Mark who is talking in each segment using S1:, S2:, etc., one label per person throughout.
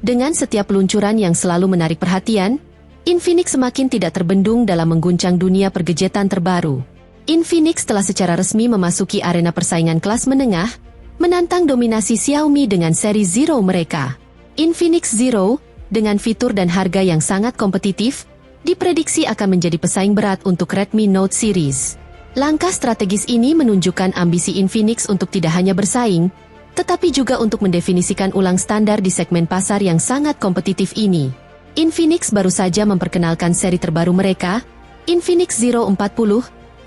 S1: Dengan setiap peluncuran yang selalu menarik perhatian, Infinix semakin tidak terbendung dalam mengguncang dunia pergejetan terbaru. Infinix telah secara resmi memasuki arena persaingan kelas menengah, menantang dominasi Xiaomi dengan seri Zero mereka. Infinix Zero, dengan fitur dan harga yang sangat kompetitif, diprediksi akan menjadi pesaing berat untuk Redmi Note series. Langkah strategis ini menunjukkan ambisi Infinix untuk tidak hanya bersaing, tetapi juga untuk mendefinisikan ulang standar di segmen pasar yang sangat kompetitif ini. Infinix baru saja memperkenalkan seri terbaru mereka, Infinix Zero 40,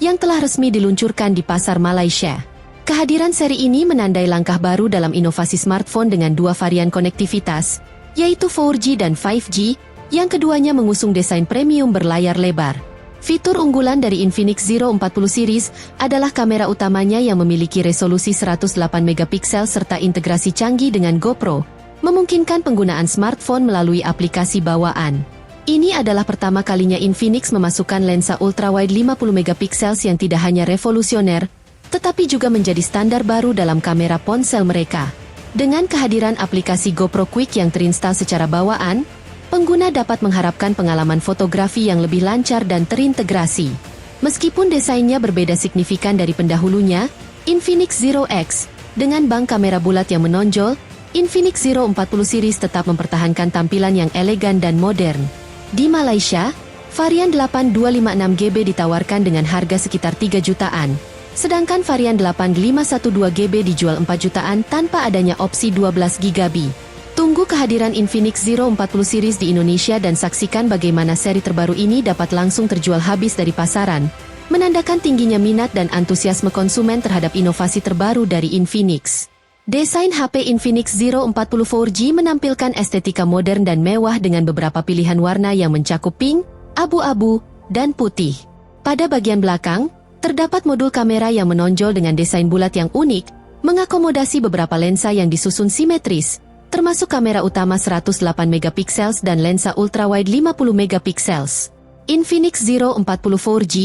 S1: yang telah resmi diluncurkan di pasar Malaysia. Kehadiran seri ini menandai langkah baru dalam inovasi smartphone dengan dua varian konektivitas, yaitu 4G dan 5G, yang keduanya mengusung desain premium berlayar lebar. Fitur unggulan dari Infinix Zero 40 series adalah kamera utamanya yang memiliki resolusi 108 megapiksel serta integrasi canggih dengan GoPro, memungkinkan penggunaan smartphone melalui aplikasi bawaan. Ini adalah pertama kalinya Infinix memasukkan lensa ultrawide 50 megapiksel yang tidak hanya revolusioner, tetapi juga menjadi standar baru dalam kamera ponsel mereka. Dengan kehadiran aplikasi GoPro Quick yang terinstal secara bawaan, pengguna dapat mengharapkan pengalaman fotografi yang lebih lancar dan terintegrasi. Meskipun desainnya berbeda signifikan dari pendahulunya, Infinix Zero X, dengan bank kamera bulat yang menonjol, Infinix Zero 40 series tetap mempertahankan tampilan yang elegan dan modern. Di Malaysia, varian 8256GB ditawarkan dengan harga sekitar 3 jutaan, sedangkan varian 8512GB dijual 4 jutaan tanpa adanya opsi 12GB. Tunggu kehadiran Infinix Zero 40 series di Indonesia dan saksikan bagaimana seri terbaru ini dapat langsung terjual habis dari pasaran, menandakan tingginya minat dan antusiasme konsumen terhadap inovasi terbaru dari Infinix. Desain HP Infinix Zero 40 4G menampilkan estetika modern dan mewah dengan beberapa pilihan warna yang mencakup pink, abu-abu, dan putih. Pada bagian belakang, terdapat modul kamera yang menonjol dengan desain bulat yang unik, mengakomodasi beberapa lensa yang disusun simetris, termasuk kamera utama 108 megapiksel dan lensa ultrawide 50 megapiksel. Infinix Zero 40 4G,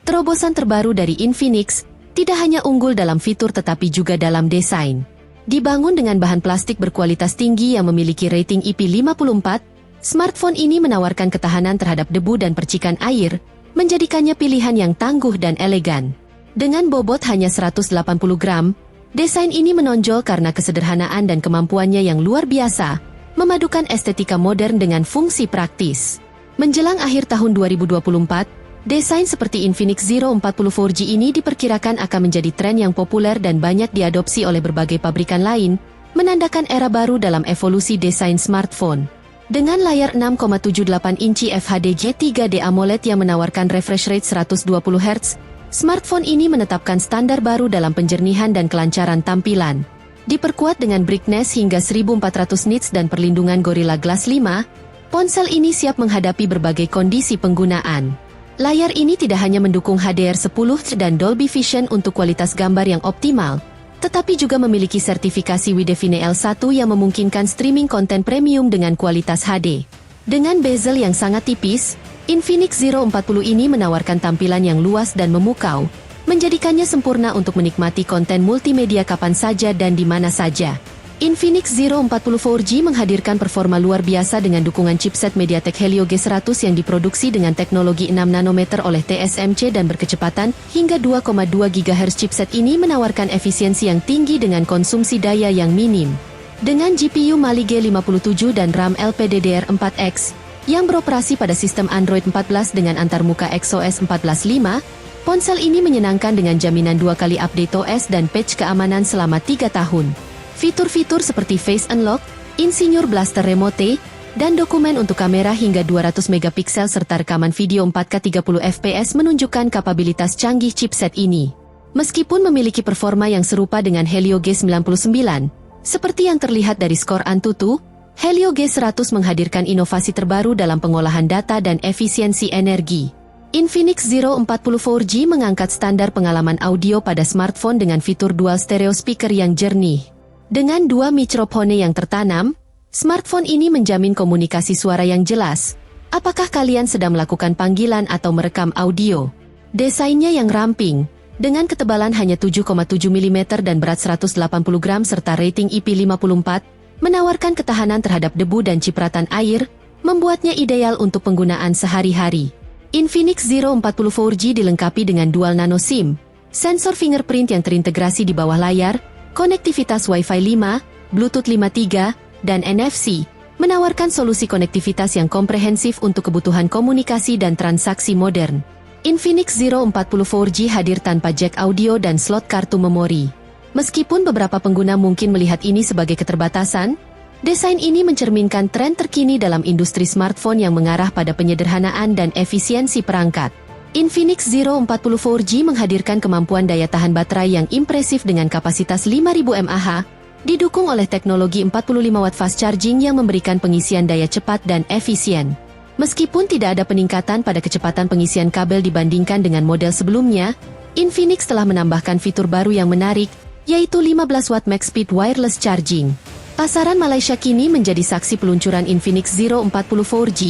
S1: terobosan terbaru dari Infinix, tidak hanya unggul dalam fitur tetapi juga dalam desain. Dibangun dengan bahan plastik berkualitas tinggi yang memiliki rating IP54, smartphone ini menawarkan ketahanan terhadap debu dan percikan air, menjadikannya pilihan yang tangguh dan elegan. Dengan bobot hanya 180 gram, desain ini menonjol karena kesederhanaan dan kemampuannya yang luar biasa, memadukan estetika modern dengan fungsi praktis. Menjelang akhir tahun 2024, desain seperti Infinix Zero 40 4G ini diperkirakan akan menjadi tren yang populer dan banyak diadopsi oleh berbagai pabrikan lain, menandakan era baru dalam evolusi desain smartphone. Dengan layar 6,78 inci FHD G3D AMOLED yang menawarkan refresh rate 120 Hz, smartphone ini menetapkan standar baru dalam penjernihan dan kelancaran tampilan. Diperkuat dengan brightness hingga 1400 nits dan perlindungan Gorilla Glass 5, ponsel ini siap menghadapi berbagai kondisi penggunaan. Layar ini tidak hanya mendukung HDR10 dan Dolby Vision untuk kualitas gambar yang optimal, tetapi juga memiliki sertifikasi Widevine L1 yang memungkinkan streaming konten premium dengan kualitas HD. Dengan bezel yang sangat tipis, Infinix Zero 40 ini menawarkan tampilan yang luas dan memukau, menjadikannya sempurna untuk menikmati konten multimedia kapan saja dan di mana saja. Infinix Zero 40 4G menghadirkan performa luar biasa dengan dukungan chipset MediaTek Helio G100 yang diproduksi dengan teknologi 6 nanometer oleh TSMC dan berkecepatan hingga 2,2 GHz. Chipset ini menawarkan efisiensi yang tinggi dengan konsumsi daya yang minim. Dengan GPU Mali G57 dan RAM LPDDR4X, yang beroperasi pada sistem Android 14 dengan antarmuka XOS 14.5, ponsel ini menyenangkan dengan jaminan 2 kali update OS dan patch keamanan selama 3 tahun. Fitur-fitur seperti Face Unlock, Insignur Blaster Remote, dan dokumen untuk kamera hingga 200 megapiksel serta rekaman video 4K 30 fps menunjukkan kapabilitas canggih chipset ini. Meskipun memiliki performa yang serupa dengan Helio G99, seperti yang terlihat dari skor Antutu, Helio G100 menghadirkan inovasi terbaru dalam pengolahan data dan efisiensi energi. Infinix Zero 40 4G mengangkat standar pengalaman audio pada smartphone dengan fitur dual stereo speaker yang jernih. Dengan 2 microphone yang tertanam, smartphone ini menjamin komunikasi suara yang jelas, apakah kalian sedang melakukan panggilan atau merekam audio. Desainnya yang ramping, dengan ketebalan hanya 7,7 mm dan berat 180 gram serta rating IP54, menawarkan ketahanan terhadap debu dan cipratan air, membuatnya ideal untuk penggunaan sehari-hari. Infinix Zero 40 4G dilengkapi dengan dual nano SIM, sensor fingerprint yang terintegrasi di bawah layar, konektivitas Wi-Fi 5, Bluetooth 5.3, dan NFC, menawarkan solusi konektivitas yang komprehensif untuk kebutuhan komunikasi dan transaksi modern. Infinix Zero 40 4G hadir tanpa jack audio dan slot kartu memori. Meskipun beberapa pengguna mungkin melihat ini sebagai keterbatasan, desain ini mencerminkan tren terkini dalam industri smartphone yang mengarah pada penyederhanaan dan efisiensi perangkat. Infinix Zero 40 4G menghadirkan kemampuan daya tahan baterai yang impresif dengan kapasitas 5000 mAh, didukung oleh teknologi 45 watt fast charging yang memberikan pengisian daya cepat dan efisien. Meskipun tidak ada peningkatan pada kecepatan pengisian kabel dibandingkan dengan model sebelumnya, Infinix telah menambahkan fitur baru yang menarik, yaitu 15 watt max speed wireless charging. Pasaran Malaysia kini menjadi saksi peluncuran Infinix Zero 40 4G,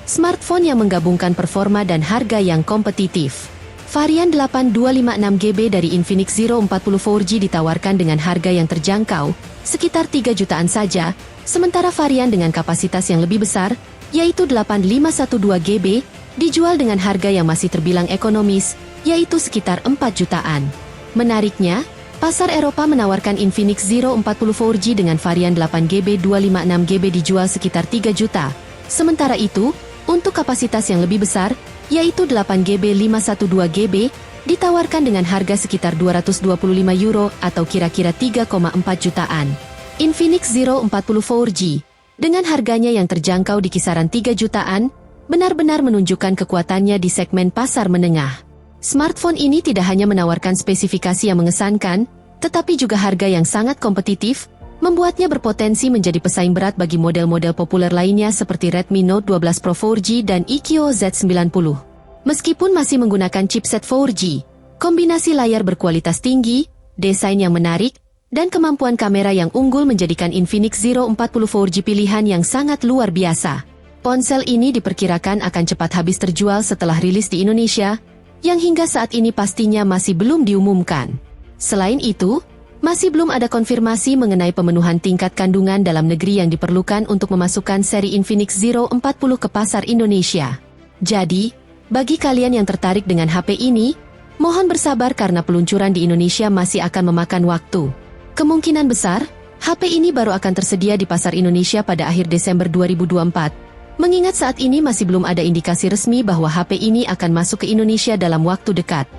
S1: smartphone yang menggabungkan performa dan harga yang kompetitif. Varian 8256GB dari Infinix Zero 40 4G ditawarkan dengan harga yang terjangkau, sekitar 3 jutaan saja, sementara varian dengan kapasitas yang lebih besar, yaitu 8512GB, dijual dengan harga yang masih terbilang ekonomis, yaitu sekitar 4 jutaan. Menariknya, pasar Eropa menawarkan Infinix Zero 40 4G dengan varian 8GB 256GB dijual sekitar 3 juta. Sementara itu, untuk kapasitas yang lebih besar, yaitu 8GB 512GB, ditawarkan dengan harga sekitar €225 atau kira-kira 3,4 jutaan. Infinix Zero 40 4G, dengan harganya yang terjangkau di kisaran 3 jutaan, benar-benar menunjukkan kekuatannya di segmen pasar menengah. Smartphone ini tidak hanya menawarkan spesifikasi yang mengesankan, tetapi juga harga yang sangat kompetitif, membuatnya berpotensi menjadi pesaing berat bagi model-model populer lainnya seperti Redmi Note 12 Pro 4G dan iQOO Z90. Meskipun masih menggunakan chipset 4G, kombinasi layar berkualitas tinggi, desain yang menarik, dan kemampuan kamera yang unggul menjadikan Infinix Zero 40 4G pilihan yang sangat luar biasa. Ponsel ini diperkirakan akan cepat habis terjual setelah rilis di Indonesia, yang hingga saat ini pastinya masih belum diumumkan. Selain itu, masih belum ada konfirmasi mengenai pemenuhan tingkat kandungan dalam negeri yang diperlukan untuk memasukkan seri Infinix Zero 40 ke pasar Indonesia. Jadi, bagi kalian yang tertarik dengan HP ini, mohon bersabar karena peluncuran di Indonesia masih akan memakan waktu. Kemungkinan besar, HP ini baru akan tersedia di pasar Indonesia pada akhir Desember 2024. Mengingat saat ini masih belum ada indikasi resmi bahwa HP ini akan masuk ke Indonesia dalam waktu dekat.